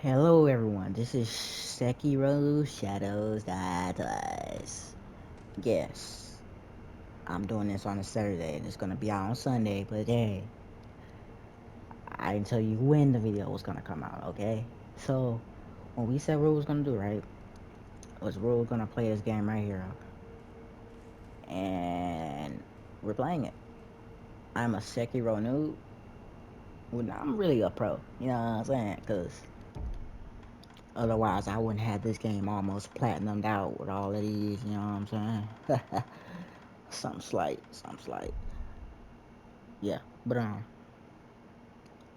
Hello everyone, this is Sekiro Shadows Die Twice. Yes, I'm doing this on a Saturday and it's gonna be out on Sunday, but hey, I didn't tell you when the video was gonna come out, okay? So, when we said what we was gonna do, right, was we were gonna play this game right here, and we're playing it. I'm a Sekiro noob. Well, I'm really a pro, you know what I'm saying? Because otherwise I wouldn't have this game almost platinumed out with all of these, you know what I'm saying? Something slight, something slight. Yeah, but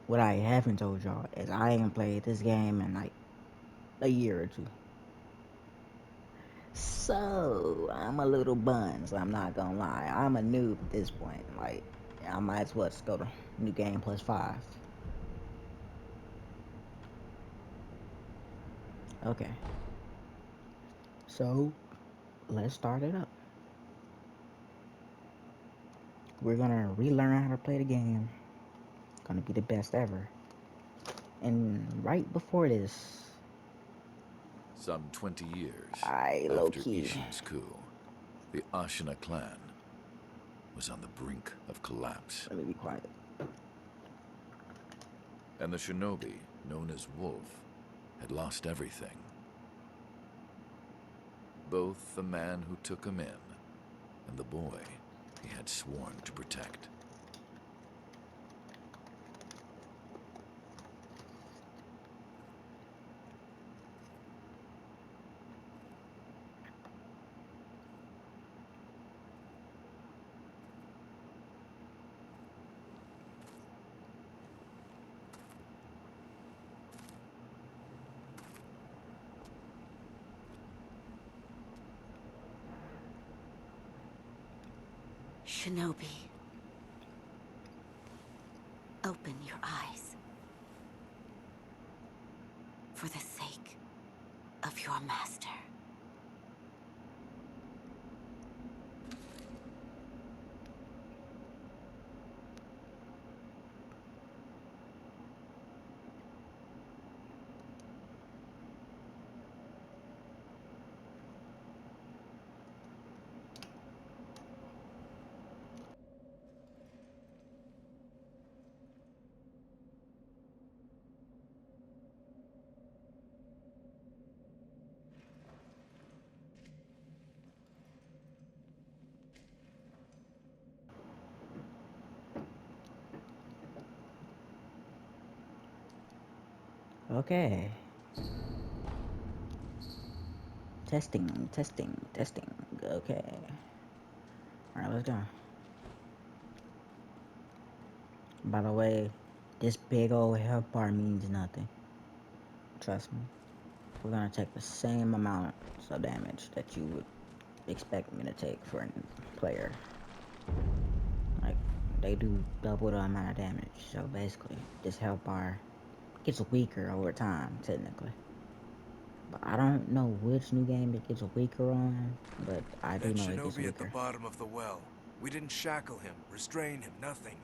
what I haven't told y'all is I ain't played this game in like a year or two. So I'm a little buns. I'm not gonna lie. I'm a noob at this point. Like I might as well just go to new game plus 5. Okay, so let's start it up. We're gonna relearn how to play the game. Gonna be the best ever. And right before this, Some 20 years I low after key. Ishin's coup, the Ashina clan was on the brink of collapse, Let me be quiet. and the shinobi, known as Wolf, had lost everything. Both the man who took him in and the boy he had sworn to protect. Shinobi, open your eyes. For the sake of your master. Okay. Testing, testing, testing. Okay. Alright, let's go. By the way, this big old health bar means nothing. Trust me. We're gonna take the same amount of damage that you would expect me to take for a player. Like, they do double the amount of damage. So basically, this health bar gets weaker over time, technically. But I don't know which new game it gets weaker on, but I do That know it gets shinobi at the weaker. bottom of the well. We didn't shackle him, restrain him, nothing.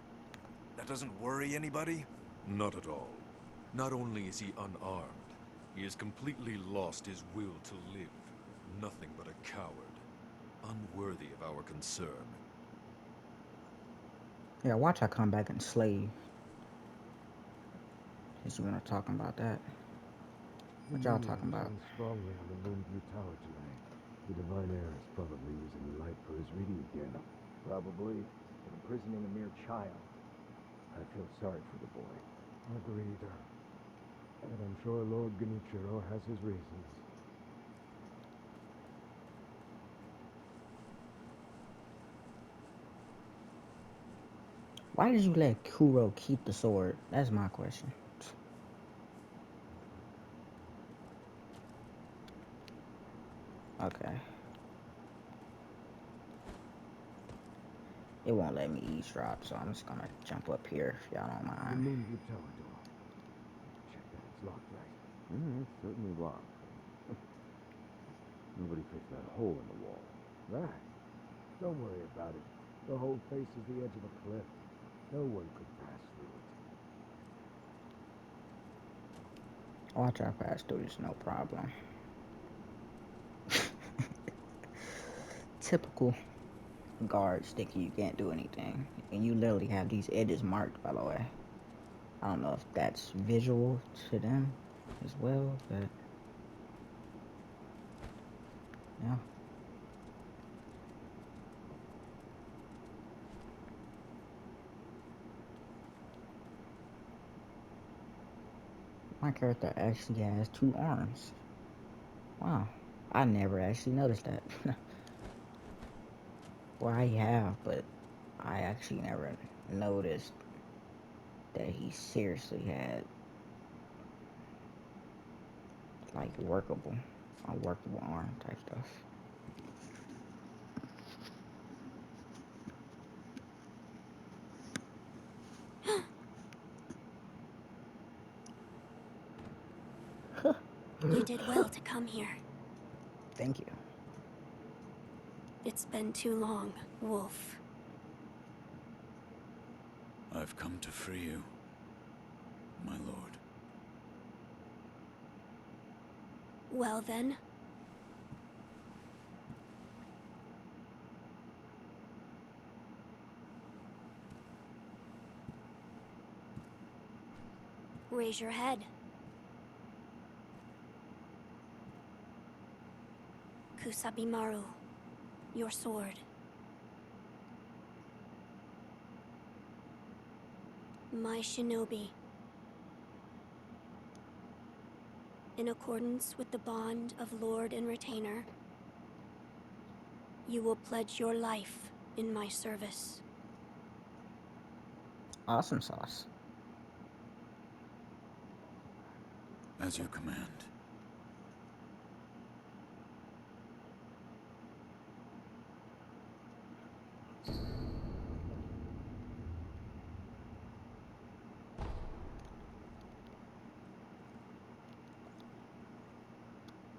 That doesn't worry anybody? Not at all. Not only is he unarmed, he has completely lost his will to live. Nothing but a coward. Unworthy of our concern. Yeah, watch I come back and slay you. Since you wanna talk about that. The What y'all moonlight talking about? shines strongly on the Moonview Tower tonight. The Divine Heir is probably using the light for his reading again. Probably, but imprisoning a mere child. I feel sorry for the boy. Agreed. But I'm sure Lord Genichiro has his reasons. Why did you let Kuro keep the sword? That's my question. Okay. It won't let me eavesdrop, so I'm just gonna jump up here if y'all don't The mind. Moonview Tower door. Check that it's locked right. It's certainly locked. Nobody fixed that hole in the wall. Right. Don't worry about it. The whole face is the edge of a cliff. No one could pass through it. I'll try to pass through this, no problem. Typical guards thinking you can't do anything. And you literally have these edges marked, by the way. I don't know if that's visual to them as well, but yeah. My character actually has 2 arms. Wow. I never actually noticed that. Well, I have, but I actually never noticed that he seriously had like unworkable arm type stuff. You did well to come here. Thank you. It's been too long, Wolf. I've come to free you, my lord. Well then. Raise your head. Kusabimaru, your sword. My shinobi. In accordance with the bond of Lord and Retainer, you will pledge your life in my service. Awesome sauce. As you command.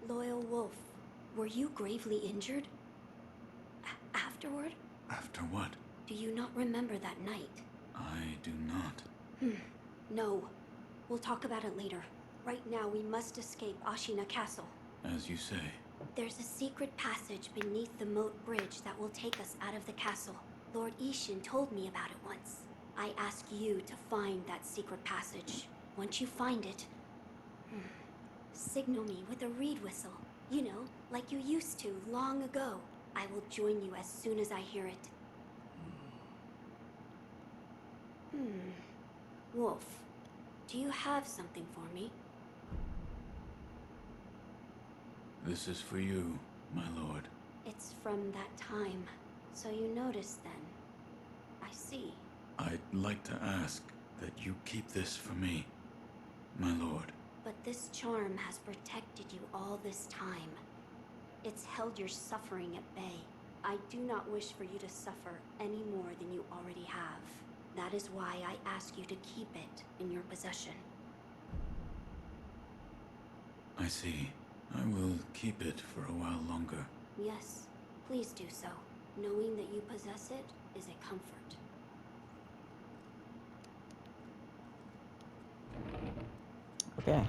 Loyal Wolf, were you gravely injured? Afterward? After what? Do you not remember that night? I do not. No. We'll talk about it later. Right now, we must escape Ashina Castle. As you say. There's a secret passage beneath the moat bridge that will take us out of the castle. Lord Ishin told me about it once. I ask you to find that secret passage. Once you find it, signal me with a reed whistle. You know, like you used to long ago. I will join you as soon as I hear it. Wolf, do you have something for me? This is for you, my lord. It's from that time. So you noticed then. I see. I'd like to ask that you keep this for me, my lord. But this charm has protected you all this time. It's held your suffering at bay. I do not wish for you to suffer any more than you already have. That is why I ask you to keep it in your possession. I see. I will keep it for a while longer. Yes, please do so. Knowing that you possess it is a comfort. Okay.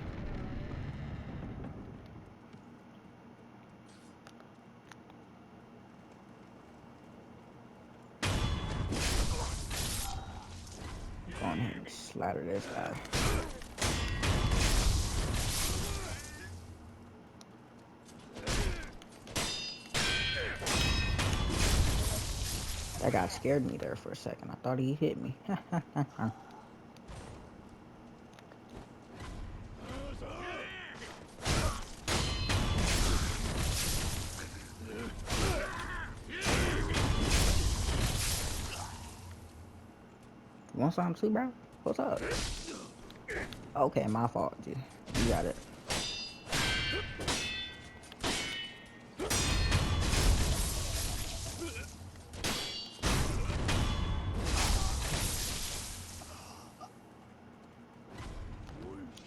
Go on ahead and slaughter this guy. That guy scared me there for a second. I thought he hit me. You want something too, bro? What's up? Okay, my fault, G. You got it.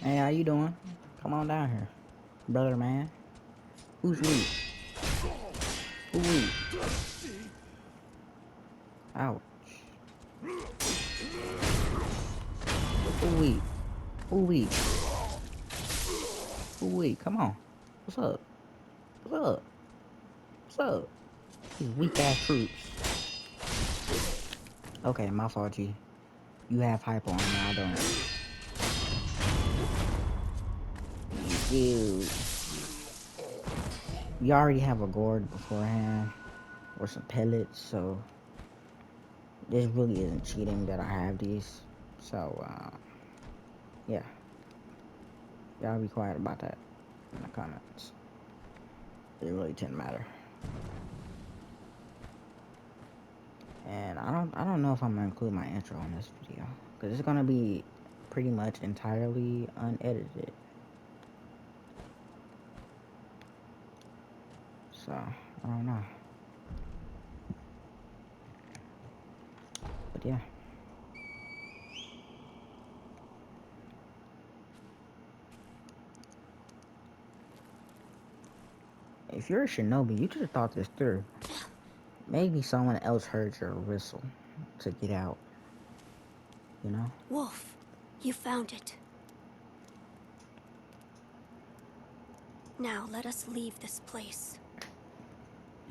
Hey, how you doing? Come on down here, brother man. Who's weak? Who weak? Ouch. Who weak? Who weak? Ooh, come on. What's up? What's up? What's up? These weak ass troops. Okay, my fault, G. You have hyper on, I don't. Dude. You already have a gourd beforehand. Or some pellets, so this really isn't cheating that I have these. So, yeah. Y'all be quiet about that in the comments. It really didn't matter. And I don't know if I'm gonna include my intro on this video, because it's gonna be pretty much entirely unedited. So, I don't know. But yeah. If you're a shinobi, you should have thought this through. Maybe someone else heard your whistle to get out. You know? Wolf, you found it. Now let us leave this place.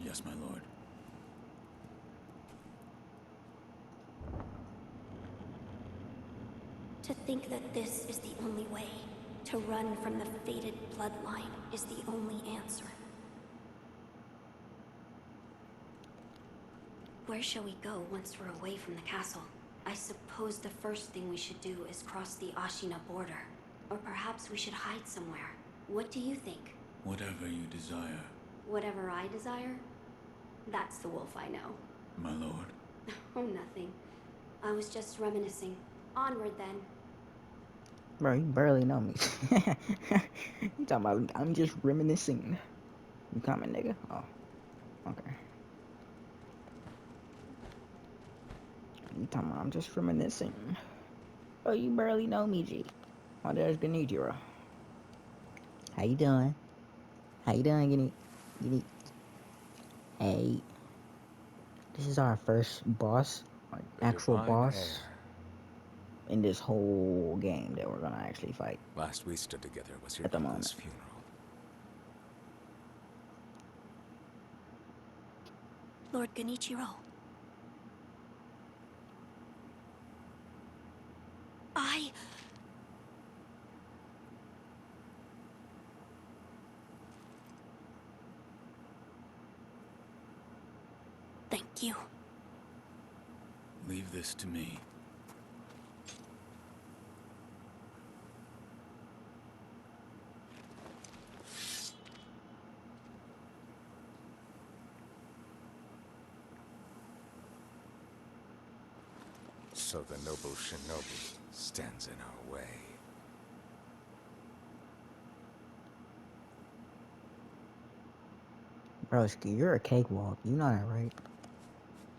Yes, my lord. To think that this is the only way, to run from the fated bloodline, is the only answer. Where shall we go once we're away from the castle? I suppose the first thing we should do is cross the Ashina border. Or perhaps we should hide somewhere. What do you think? Whatever you desire, Whatever I desire? That's the wolf I know. my lord. Oh, nothing. I was just reminiscing. Onward then. Bro, you barely know me. You talking about I'm just reminiscing. You coming, nigga? Oh, okay. You talking about I'm just reminiscing. Oh, you barely know me, G. Oh, there's Genijiro. How you doing? How you doing, Geni? Hey. This is our first boss, like actual boss, in this whole game that we're gonna actually fight. Last we stood together was your At the uncle's moment. funeral. Lord Genichiro. Thank you. Leave this to me. So the noble shinobi stands in our way. Broski, you're a cakewalk. You know that, right?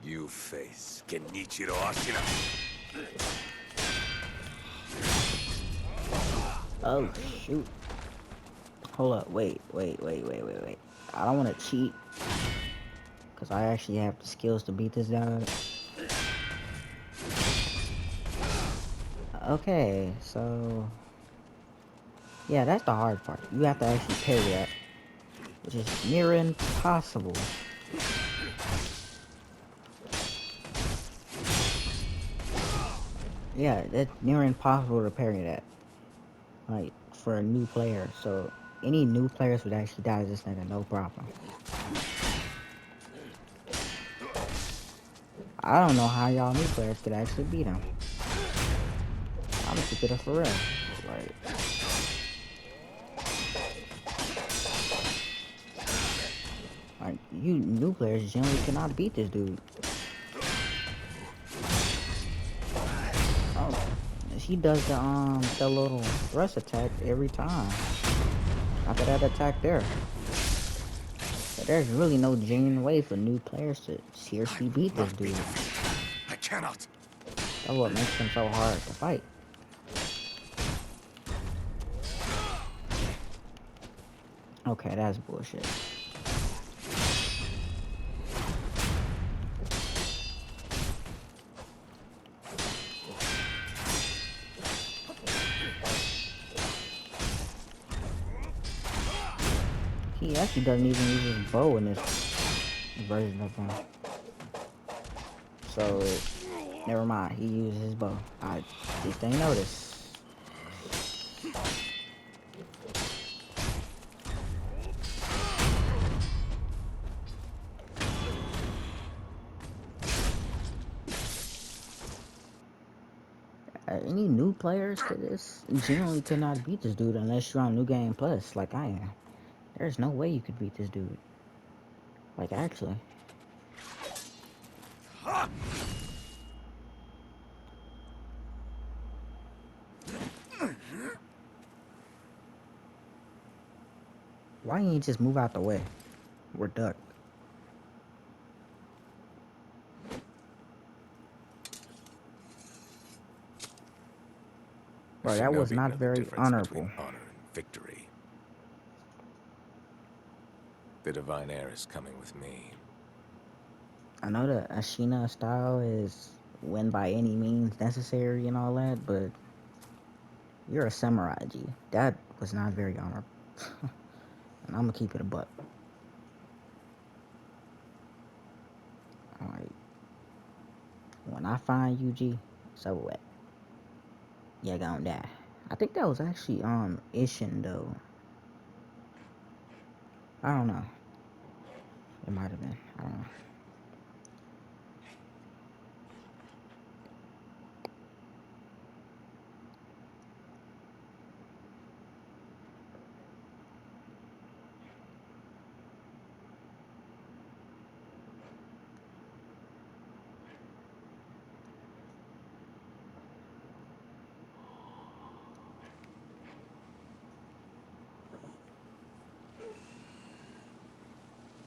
You face Genichiro Ashina. Oh, shoot. Hold up. Wait. I don't want to cheat. Because I actually have the skills to beat this guy. Okay, so... Yeah, that's the hard part. You have to actually parry that. Which is near impossible. Yeah, that's near impossible to parry that. Like, for a new player. So, any new players would actually die to this nigga, no problem. I don't know how y'all new players could actually beat him. I'm gonna keep it up for real. Like, you new players generally cannot beat this dude. Oh, he does the little thrust attack every time. After that attack there. But there's really no genuine way for new players to seriously beat this dude. I cannot. That's what makes him so hard to fight. Okay, that's bullshit. He actually doesn't even use his bow in this version of him. So, never mind. He uses his bow. I just ain't noticed. Any new players to this generally cannot beat this dude unless you're on New Game Plus, like I am. There's no way you could beat this dude. Like, actually. Why ain't you just move out the way? We're ducked. The Bro, that was shinobi not know the very difference between honorable. honor and victory. The divine heir is coming with me. I know the Ashina style is win by any means necessary and all that, but you're a samurai, G. That was not very honorable. And I'm gonna keep it a buck. Alright. When I find you, G, so what? You're gonna die. I think that was actually Ishin though. I don't know. It might have been. I don't know.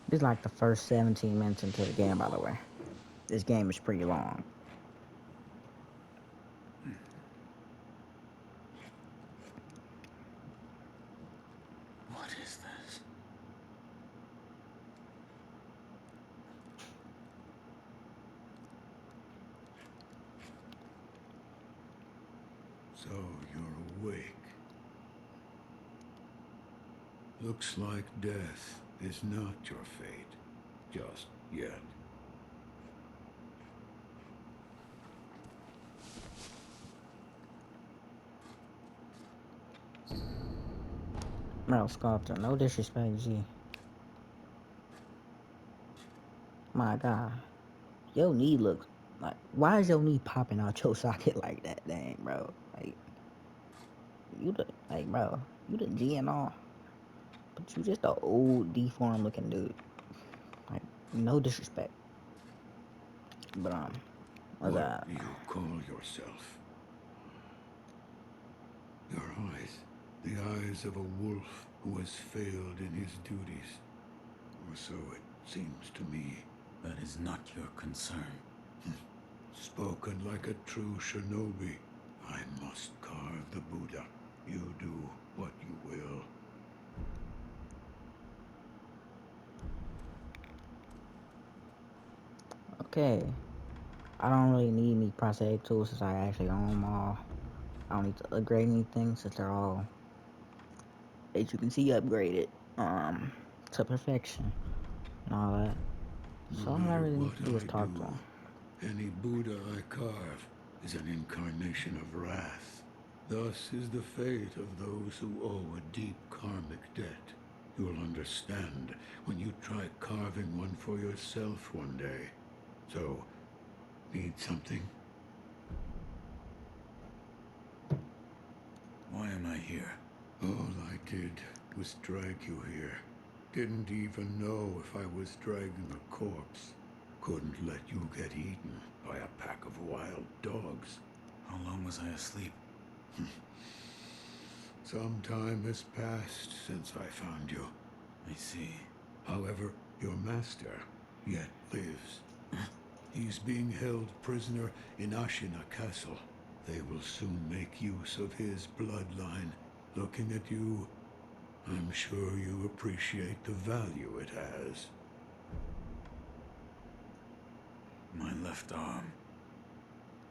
This is like the first 17 minutes into the game, by the way. This game is pretty long. What is this? So you're awake. Looks like death is not your fate. Just yet. Meryl Sculptor, no disrespect, G. My God. Your knee looks like, why is your knee popping out your socket like that? Dang, bro. Like, you the, like, bro, you the G and all, but you just a old deformed looking dude. Like, no disrespect. But, what's What that? do you call yourself? Your eyes. The eyes of a wolf who has failed in his duties. Or so it seems to me. That is not your concern. Spoken like a true shinobi. I must carve the Buddha. You do what you will. Okay. I don't really need any prosthetic tools since I actually own them all. I don't need to upgrade anything since they're all, as you can see, upgraded to perfection and all that. No So all I matter really need what to do is I talk to do, him. any Buddha I carve is an incarnation of wrath. Thus is the fate of those who owe a deep karmic debt. You'll understand when you try carving one for yourself one day. So, need something? Why am I here? All I did was drag you here. Didn't even know if I was dragging a corpse. Couldn't let you get eaten by a pack of wild dogs. How long was I asleep? Some time has passed since I found you. I see. However, your master yet lives. He's being held prisoner in Ashina Castle. They will soon make use of his bloodline. Looking at you, I'm sure you appreciate the value it has. My left arm.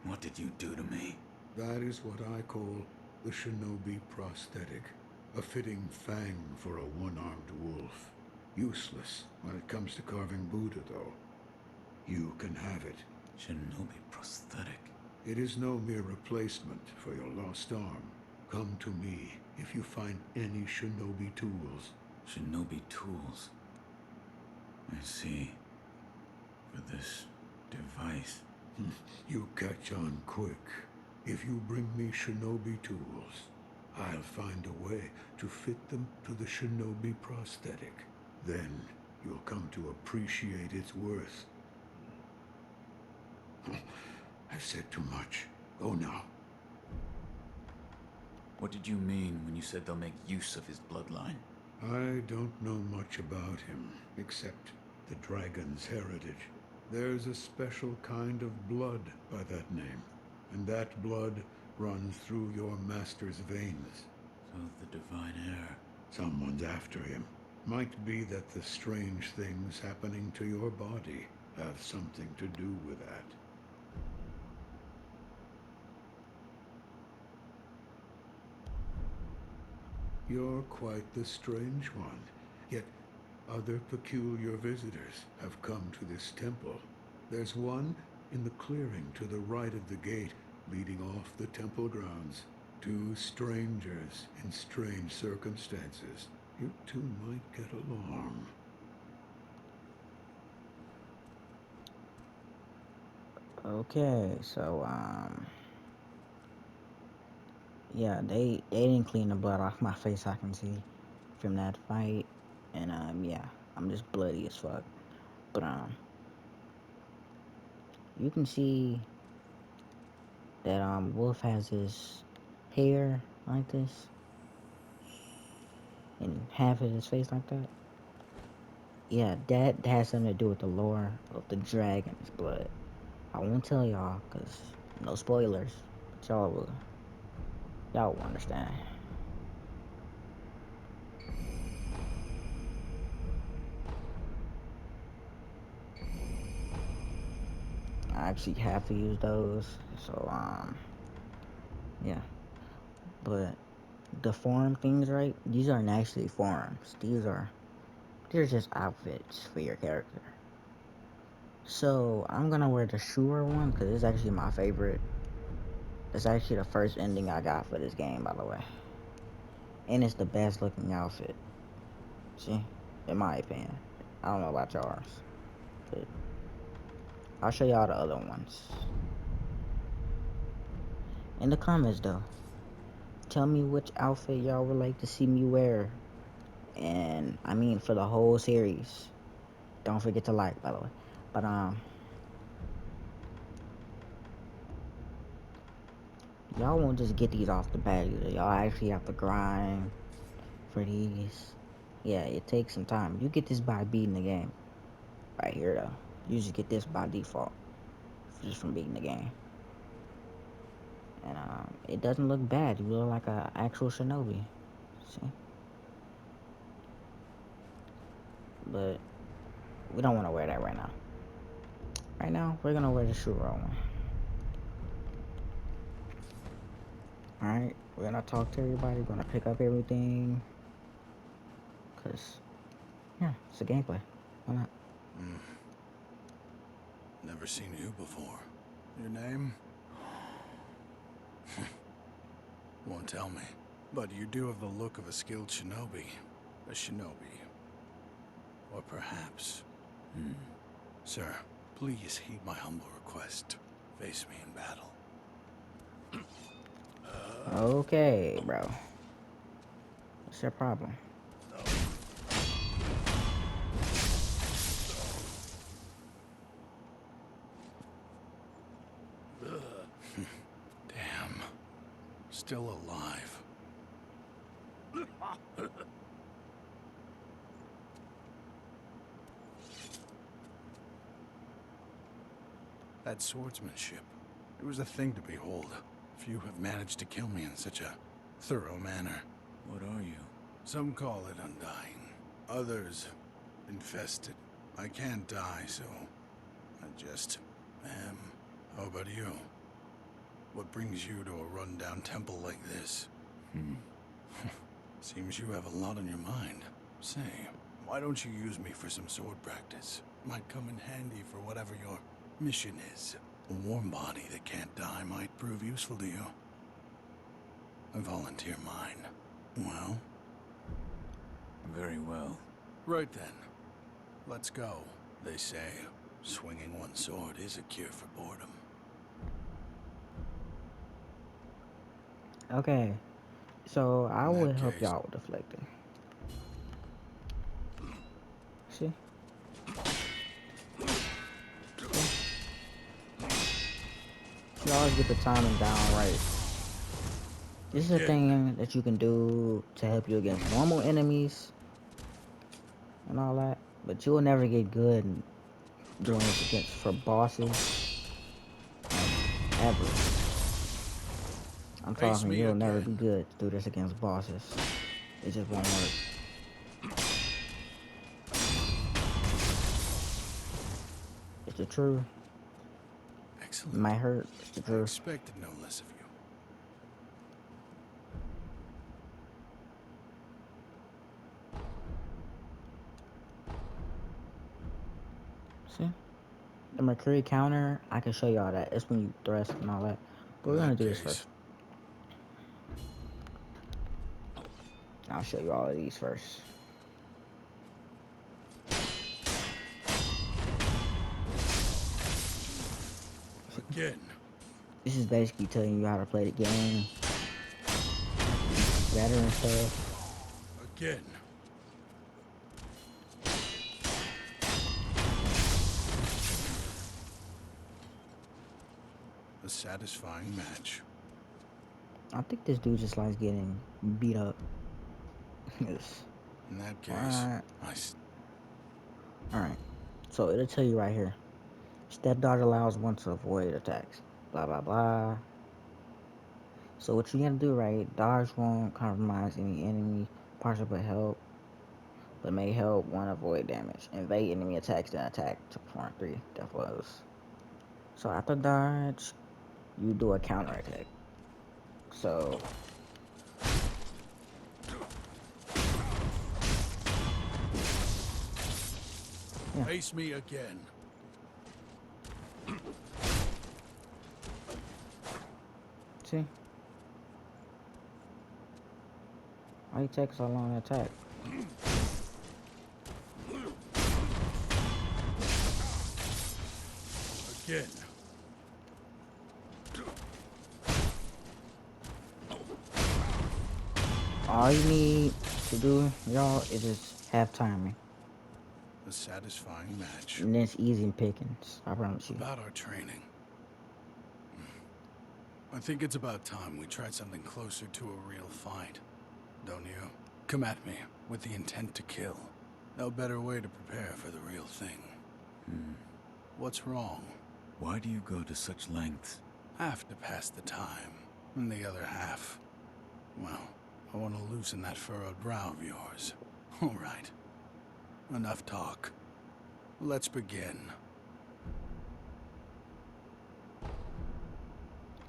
What did you do to me? That is what I call the shinobi prosthetic. A fitting fang for a one-armed wolf. Useless when it comes to carving Buddha, though. You can have it. Shinobi prosthetic. It is no mere replacement for your lost arm. Come to me if you find any shinobi tools. Shinobi tools. I see. For this device. You catch on quick. If you bring me shinobi tools, I'll find a way to fit them to the shinobi prosthetic. Then you'll come to appreciate its worth. I've said too much. Go now. What did you mean when you said they'll make use of his bloodline? I don't know much about him, except the dragon's heritage. There's a special kind of blood by that name, and that blood runs through your master's veins. So the divine heir. Someone's after him. Might be that the strange things happening to your body have something to do with that. You're quite the strange one, yet other peculiar visitors have come to this temple. There's one in the clearing to the right of the gate leading off the temple grounds. Two strangers in strange circumstances. You two might get along. Okay, so yeah, they didn't clean the blood off my face. I can see from that fight, and yeah, I'm just bloody as fuck. But you can see that Wolf has his hair like this, and half of his face like that. Yeah, that has something to do with the lore of the dragon's blood. I won't tell y'all, cause no spoilers, but y'all will understand. I actually have to use those, so yeah. But the form things, right? These aren't actually forms. They're just outfits for your character. So I'm gonna wear the Shure one because it's actually my favorite. It's actually the first ending I got for this game, by the way, and it's the best looking outfit. See, in my opinion. I don't know about yours, but I'll show y'all the other ones in the comments though. Tell me which outfit y'all would like to see me wear, and I mean for the whole series. Don't forget to like, by the way. But y'all won't just get these off the bat either. Y'all actually have to grind for these. Yeah, it takes some time. You get this by beating the game. Right here though. You just get this by default. Just from beating the game. And it doesn't look bad. You look like an actual shinobi. See? But we don't want to wear that right now. Right now, we're gonna wear the Shuro one. Alright, we're gonna talk to everybody, we're gonna pick up everything. Cause, yeah, it's a gameplay. Why not? Never seen you before. Your name? Won't tell me. But you do have the look of a skilled shinobi. A shinobi. Or perhaps... Sir, please heed my humble request. Face me in battle. Okay, bro. What's your problem? Damn. Still alive. That swordsmanship. It was a thing to behold. Few have managed to kill me in such a thorough manner. What are you? Some call it undying. Others, infested. I can't die, so I just am. How about you? What brings you to a rundown temple like this? Seems you have a lot on your mind. Say, why don't you use me for some sword practice? Might come in handy for whatever your mission is. A warm body that can't die might prove useful to you. I volunteer mine. Well? Very well. Right then. Let's go. They say, swinging one sword is a cure for boredom. Okay. So I In will that help case, y'all with deflecting. See? You always get the timing down right. This is a thing that you can do to help you against normal enemies and all that, but you will never get good doing this against for bosses, like, ever. I'm face talking, me you'll never again. be good to do this against bosses. It just won't work. It's the truth. Excellent. It might hurt. It's the I truth. expected no less of you. See? The Mercury counter, I can show y'all that. It's when you thrust and all that. But we're In gonna that do this case, first. I'll show you all of these first. again. This is basically telling you how to play the game better and stuff. Again. A satisfying match. I think this dude just likes getting beat up. Yes. In that case, Alright. So it'll tell you right here. Step dodge allows one to avoid attacks. Blah blah blah. So what you gotta do, right? Dodge won't compromise any enemy partial but may help one avoid damage. Invade enemy attacks, then attack to perform 3 death blows. So after dodge, you do a counter attack. So yeah. Face me again. See? Why you take so long to attack? Again. All you need to do, y'all, is just have timing. A satisfying match. And it's easy pickings, I promise you. About our training. I think it's about time we tried something closer to a real fight. Don't you? Come at me with the intent to kill. No better way to prepare for the real thing. What's wrong? Why do you go to such lengths? Half to pass the time, and the other half, well, I want to loosen that furrowed brow of yours. All right. Enough talk. Let's begin.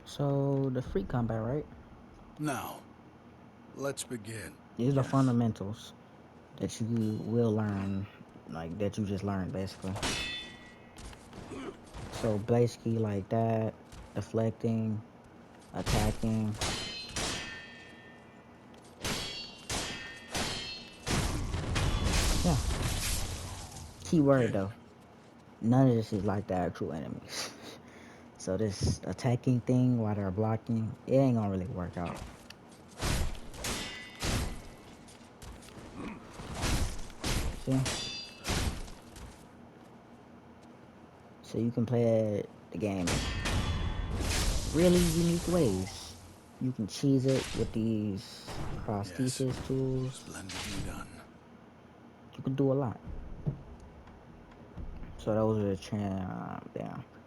So, the free combat, right? Now, let's begin. These are the fundamentals that you will learn, like, that you just learned, basically. So, basically, like that, deflecting, attacking. Yeah. Key word, though. None of this is like the actual enemies. So this attacking thing while they're blocking, it ain't gonna really work out. See? So you can play the game really unique ways. You can cheese it with these prosthesis tools. Splendidly done. You can do a lot. So those are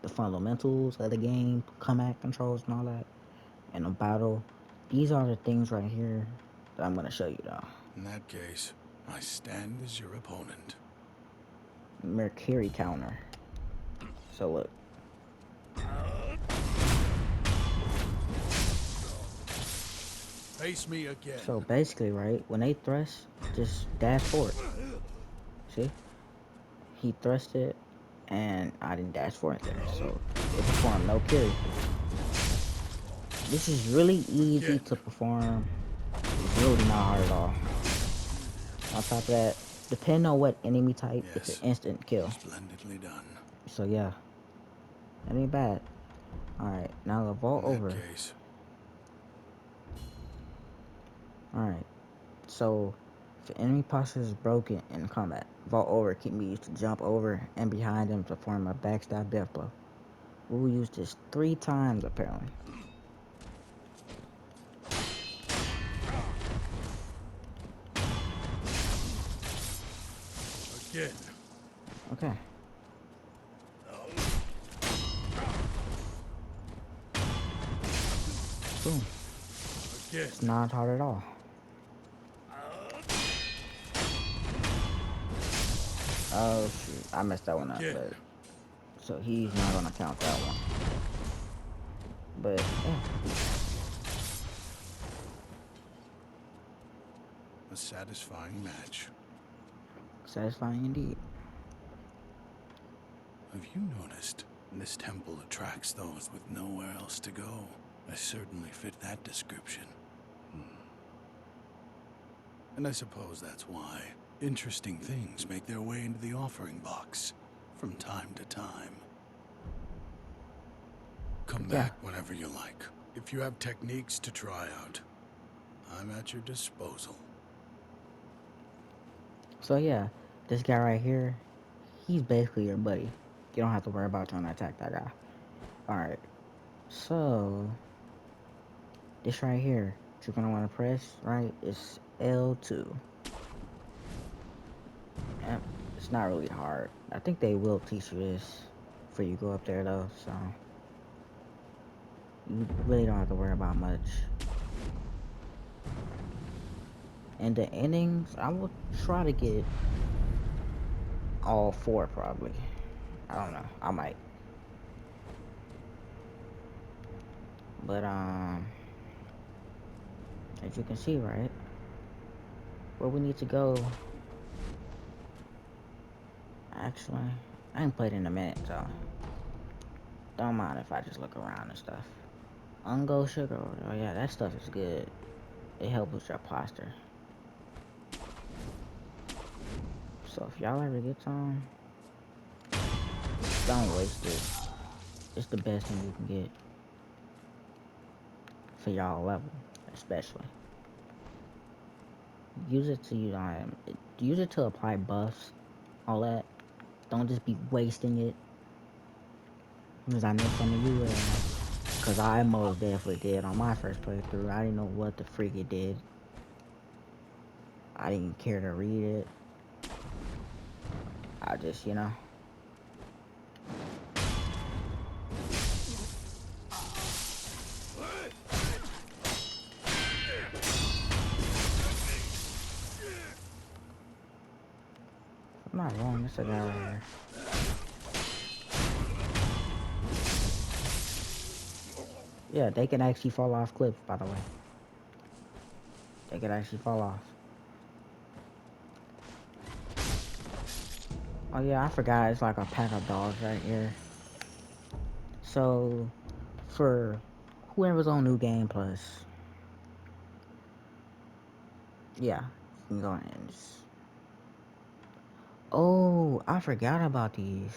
the fundamentals of the game, combat controls and all that. And the battle. These are the things right here that I'm gonna show you though. In that case, I stand as your opponent. Mercury counter. So look. Face me again. So basically, right, when they thrust, just dash forward. See? He thrusted, and I didn't dash forward there, so it performed no parry. This is really easy to perform. It's really not hard at all. On top of that, depending on what enemy type, it's an Yes. instant kill. Splendidly done. So yeah, that ain't bad. Alright, now vault In that over. case, Alright, so if the enemy posture is broken in combat, vault over can be used to jump over and behind them to form a backstab death blow. We will use this 3 times apparently. again. Okay. Boom. Again. It's not hard at all. Oh shoot, I messed that one up, Again. but so he's not gonna count that one. But yeah, A satisfying match. satisfying indeed. Have you noticed? This temple attracts those with nowhere else to go. I certainly fit that description. And I suppose that's why interesting things make their way into the offering box from time to time. Come Yeah. back whenever you like. If you have techniques to try out, I'm at your disposal. So yeah, this guy right here, he's basically your buddy. You don't have to worry about trying to attack that guy. Alright, so this right here, what you're gonna want to press, right, is L2. And it's not really hard. I think they will teach you this before you go up there though, so you really don't have to worry about much. And the endings, I will try to get all 4 probably. I don't know, I might. But as you can see, right, where we need to go. Actually, I ain't played in a minute, so don't mind if I just look around and stuff. Ungo sugar, oh yeah, that stuff is good. It helps with your posture. So if y'all ever get some, don't waste it. It's the best thing you can get for y'all level, especially. Use it to use it to apply buffs, all that. Don't just be wasting it. Because I know some of you will. Because I most definitely did on my first playthrough. I didn't know what the freak it did. I didn't care to read it. I just, you know. I'm not wrong, it's a guy right here. Yeah, they can actually fall off cliffs, by the way. They can actually fall off. Oh yeah, I forgot, it's like a pack of dogs right here. So, for whoever's on New Game Plus, yeah, you can go and just... Oh, I forgot about these.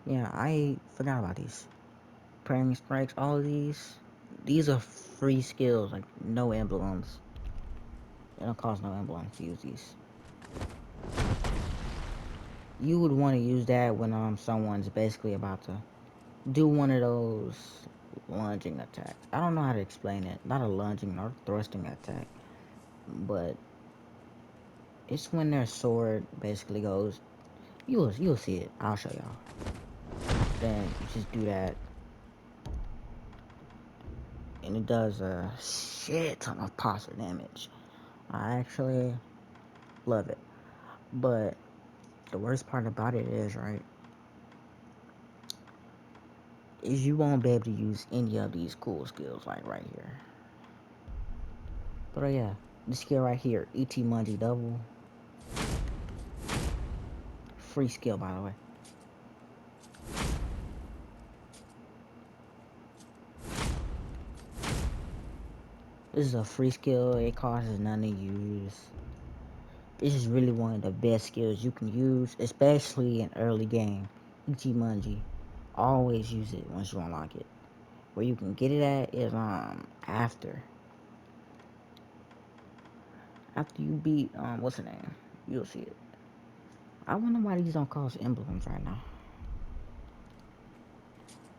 Yeah, I forgot about these. Parrying strikes, all of these are free skills, like no emblems. It don't cost no emblems to use these. You would want to use that when someone's basically about to do one of those lunging attacks. I don't know how to explain it. Not a lunging or thrusting attack, but it's when their sword basically goes. You'll see it. I'll show y'all. Then you just do that, and it does a shit ton of posture damage. I actually love it, but the worst part about it is, right, is you won't be able to use any of these cool skills like right here. But yeah, this skill right here, ET Mungie double. Free skill, by the way. This is a free skill. It costs none to use. This is really one of the best skills you can use, especially in early game. ET Mungie. Always use it once you unlock it. Where you can get it at is after you beat what's the name? You'll see it. I wonder why these don't cost emblems right now.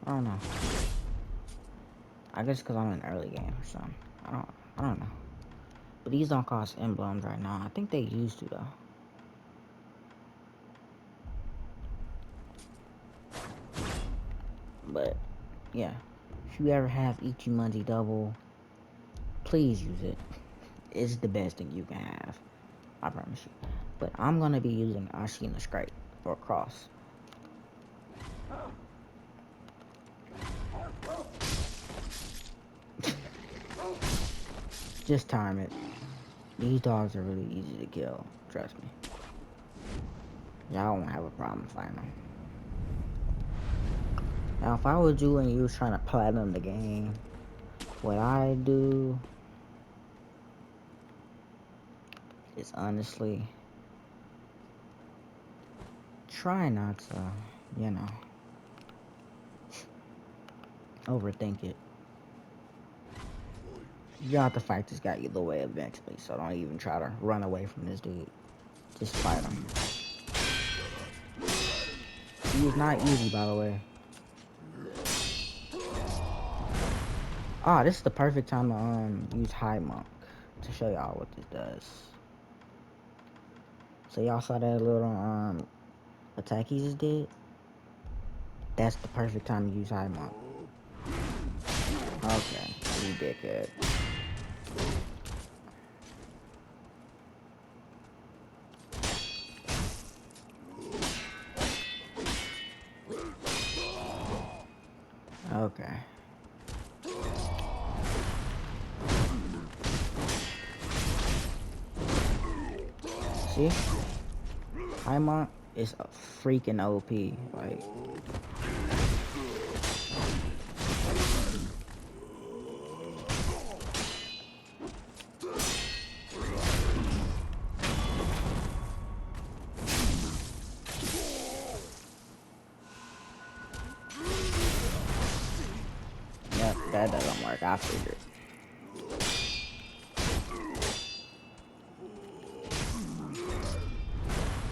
I don't know. I guess because I'm in early game or something. I don't know. But these don't cost emblems right now. I think they used to though. But yeah, if you ever have ET Mungie double, please use it. It's the best thing you can have. I promise you. But I'm gonna be using Ashina Scrape or Cross. Just time it. These dogs are really easy to kill. Trust me. Y'all won't have a problem fighting them. Now, if I was you and you was trying to platinum the game, what I do is honestly try not to, you know, overthink it. You have to fight this guy either way eventually, so don't even try to run away from this dude. Just fight him. He is not easy, by the way. Ah, this is the perfect time to use High Monk to show y'all what this does. So y'all saw that little attack he just did? That's the perfect time to use High Monk. Okay, you did good. Okay. See? High Monk is a freaking OP. Like, yep, that doesn't work. I figured.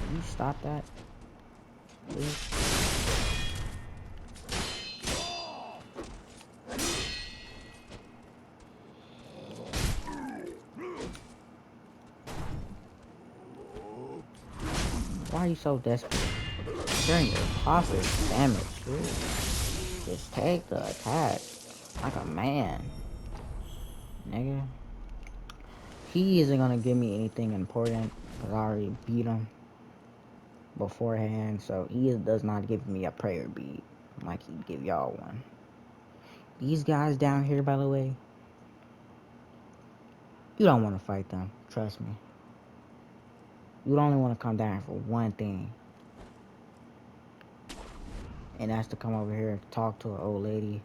Can you stop that? Please? Why are you so desperate? During your profit damage, dude. Just take the attack. Like a man. Nigga. He isn't gonna give me anything important, because I already beat him beforehand, so he does not give me a prayer bead like he'd give y'all one. These guys down here, by the way, you don't want to fight them. Trust me. You only want to come down for one thing. And that's to come over here and talk to an old lady.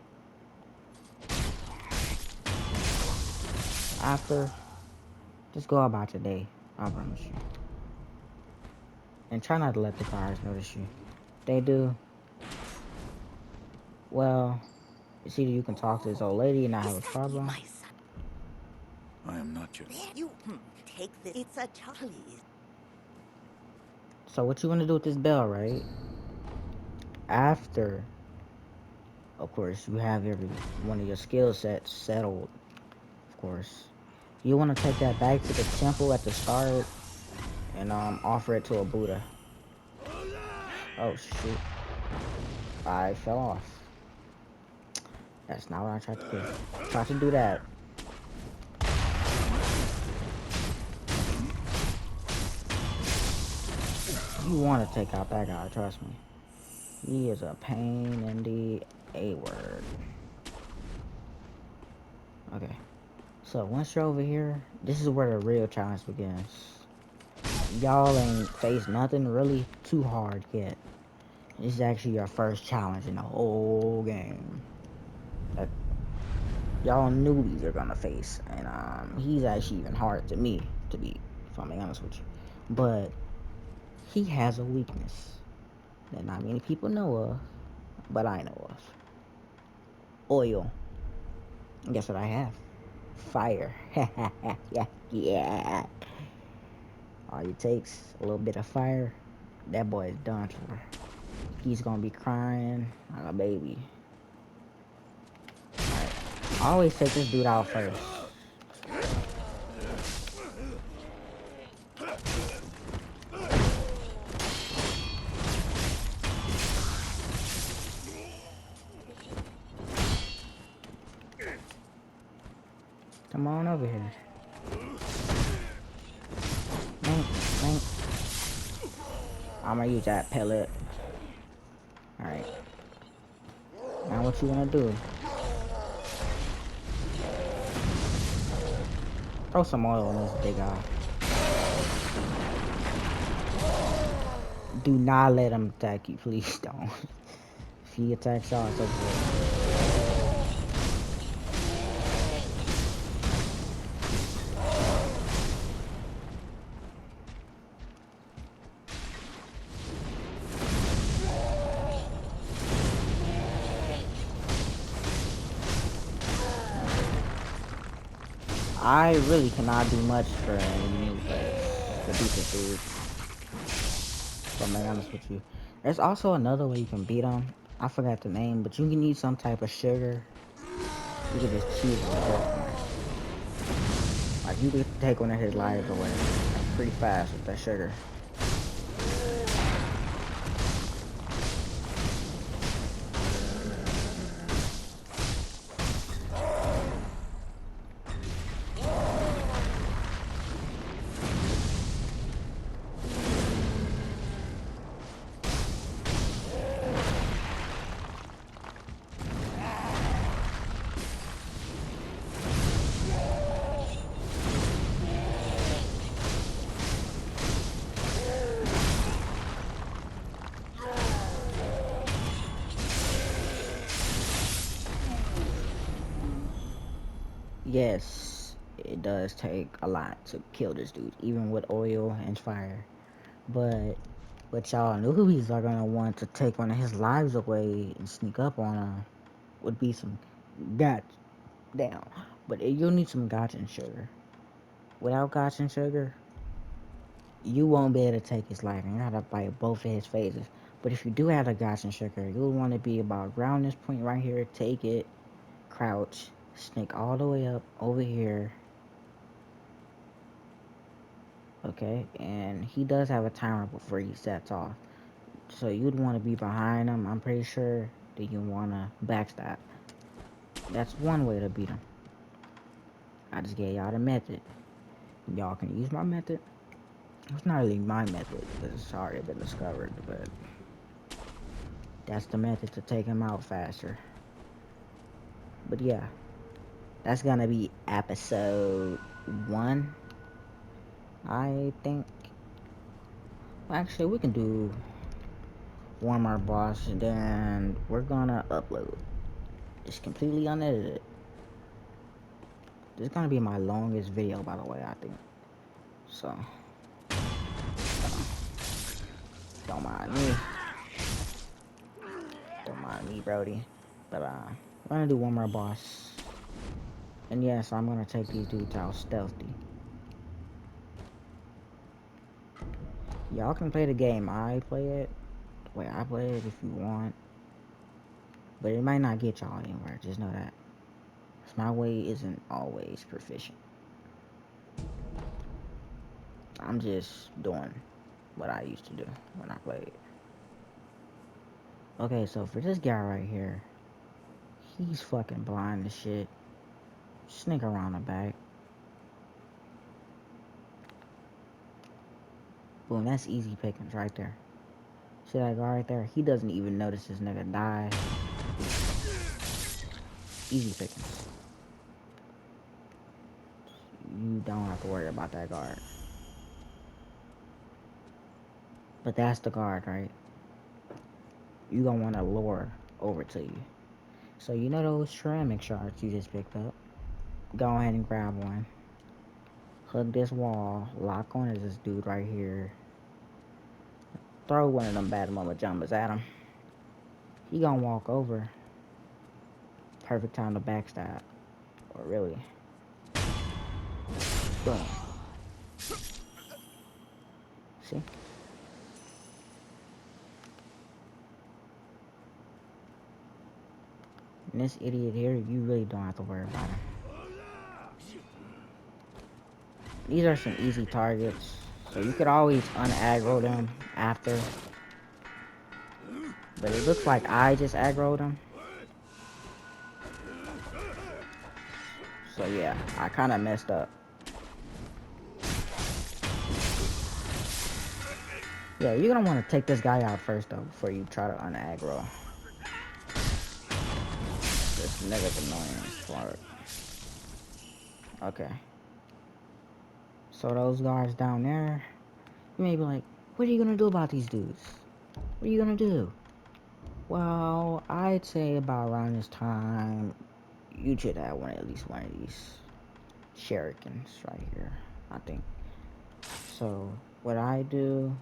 After, just go about your day. I promise you. And try not to let the guards notice you. If they do, well, it's either you can talk to this old lady and not have a problem. I am not your... You take this. It's a child. So what you want to do with this bell, right? After, of course, you have every one of your skill sets settled, of course. You want to take that back to the temple at the start and offer it to a Buddha. Oh shoot. I fell off. That's not what I tried to do. I tried to do that. You want to take out that guy, trust me. He is a pain in the A word. Okay. So once you're over here, this is where the real challenge begins. Y'all ain't faced nothing really too hard yet. This is actually your first challenge in the whole game that y'all newbies are gonna face, and he's actually even hard to me, to be, if I'm being honest with you. But he has a weakness that not many people know of, but I know of. Oil. And guess what I have? Fire. Yeah, yeah. All it takes a little bit of fire. That boy is done for. He's gonna be crying like a baby. Alright. I always take this dude out first. Come on over here. I'm gonna use that pellet. Alright. Now what you wanna do? Throw some oil on this big guy. Do not let him attack you, please don't. If he attacks y'all, it's over. I really cannot do much for new players to beat this dude. If I'm being honest with you. There's also another way you can beat him. I forgot the name, but you can use some type of sugar. You can just cheese him at that point. Like you could take one of his lives away pretty fast with that sugar. Yes, it does take a lot to kill this dude, even with oil and fire. But what y'all newbies are gonna want to take one of his lives away and sneak up on him would be some gotch down. But you'll need some gotcha sugar. Without gotcha sugar, you won't be able to take his life, and you gotta bite both of his faces. But if you do have the gotcha sugar, you'll want to be about around this point right here, take it, crouch, sneak all the way up over here. Okay, and he does have a timer before he sets off. So you'd want to be behind him. I'm pretty sure that you want to backstab. That's one way to beat him. I just gave y'all the method. Y'all can use my method. It's not really my method because it's already been discovered, but that's the method to take him out faster. But yeah, that's gonna be episode 1, I think. Well, actually, we can do one more boss, and then we're gonna upload. It's completely unedited. This is gonna be my longest video, by the way, I think. So, don't mind me. Don't mind me, Brody. But, we're gonna do one more boss. And yeah, so I'm gonna take these dudes out stealthy. Y'all can play the game I play it, the way I play it if you want. But it might not get y'all anywhere, just know that. 'Cause my way isn't always proficient. I'm just doing what I used to do when I played. Okay, so for this guy right here, he's fucking blind as shit. Sneak around the back. Boom, that's easy pickings right there. See that guy right there? He doesn't even notice this nigga die. Easy pickings. don't have to worry about that guard. But that's the guard, right? You gonna want to lure over to you. So you know those ceramic shards you just picked up? Go ahead and grab one. Hug this wall. Lock on to this dude right here. Throw one of them bad mama jumpers at him. He gonna walk over. Perfect time to backstab. Or really. Boom. See? And this idiot here, you really don't have to worry about him. These are some easy targets. So you could always unaggro them after. But it looks like I just aggroed him. So yeah, I kind of messed up. Yeah, you're gonna want to take this guy out first though, before you try to unaggro. This nigga's annoying part. Okay. So those guards down there, you may be like, what are you gonna do about these dudes? What are you gonna do? Well, I'd say about around this time, you should have at least one of these shurikens right here, I think. So what I do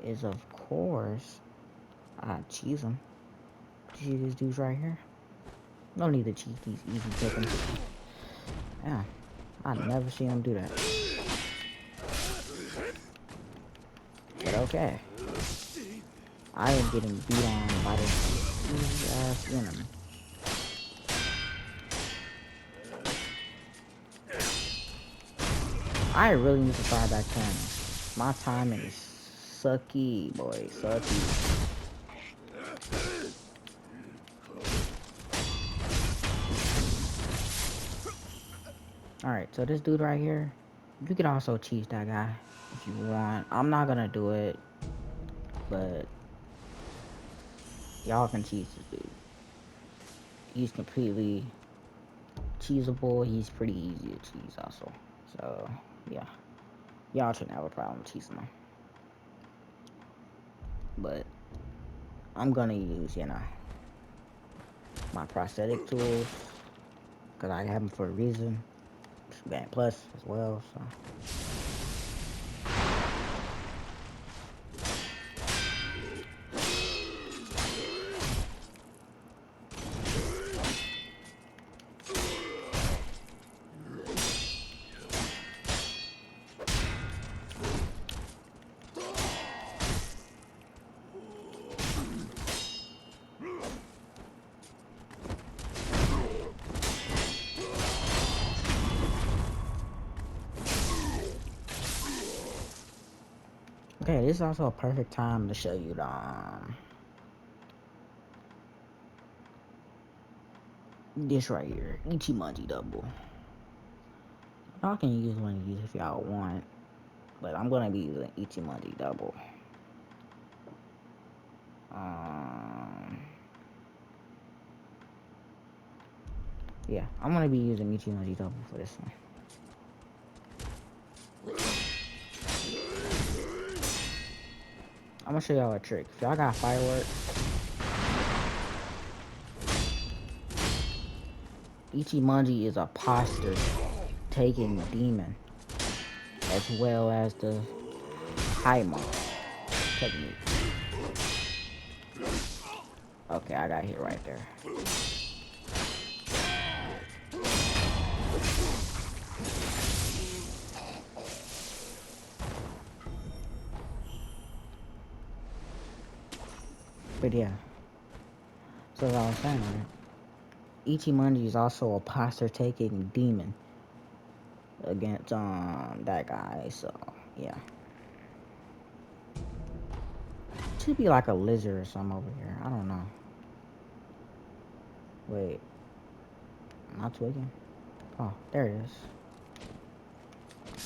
is, of course, I cheese them. See these dudes right here? No need to cheese these easy pickings. Yeah, I've never seen them do that. But okay. I am getting beat on by this easy ass enemy. I really need to fire back timing. My timing is sucky, boy. Sucky. Alright, so this dude right here, you could also cheese that guy if you want. I'm not gonna do it, but y'all can cheese this dude. He's completely cheesable. He's pretty easy to cheese also. So, yeah. Y'all shouldn't have a problem cheesing him. But I'm gonna use, you know, my prosthetic tools, because I have them for a reason. Band plus as well, so. Okay, this is also a perfect time to show you the this right here, Ichimonji double. Y'all can use one of these if y'all want, but I'm gonna be using Ichimonji double. Yeah, I'm gonna be using Ichimonji double for this one. I'm gonna show y'all a trick. If y'all got fireworks, Ichimonji is a posture taking demon, as well as the Haima technique. Okay, I got hit right there. But yeah, so as I was saying, right? Ichimonji is also a posture taking demon against that guy, so yeah. Should be like a lizard or something over here. I don't know. Wait. Am I tweaking? Oh, there it is.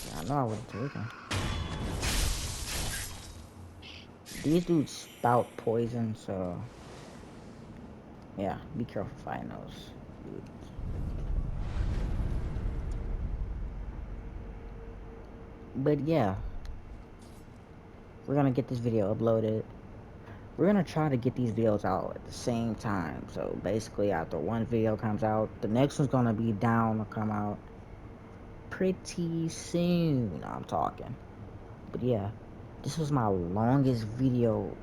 Yeah, I know I wasn't tweaking. These dudes spout poison, so yeah, be careful fighting those dudes. But yeah, we're gonna get this video uploaded. We're gonna try to get these videos out at the same time. So basically, after one video comes out, the next one's gonna be down to come out pretty soon. I'm talking. But yeah, this was my longest video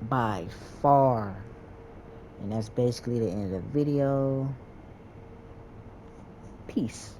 by far. And that's basically the end of the video. Peace.